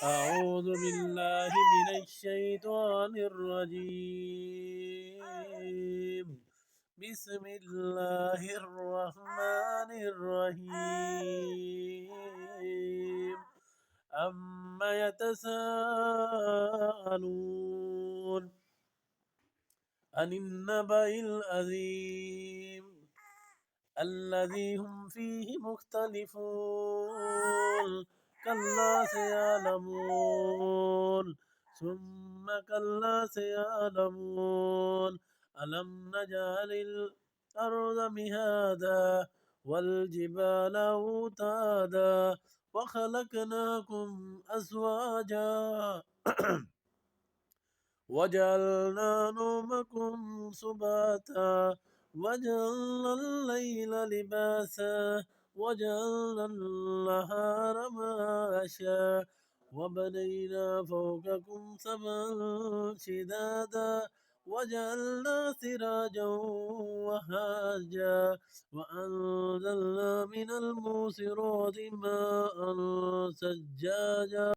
أعوذ بالله من الشيطان الرجيم. بسم الله الرحمن الرحيم. أما يتساءلون عن النبأ العظيم الذي هم فيه مختلفون كلا سيعلمون ثم كلا سيعلمون ألم نجعل الأرض مهادا والجبال أوتادا وخلقناكم أزواجا وجعلنا نومكم سباتا وجعلنا الليل لباسا وجعلنا النهار معاشا وبنينا فوقكم سبعا شدادا وجعلنا سراجا وهاجا وأنزلنا من الموسرات ماء ثجاجا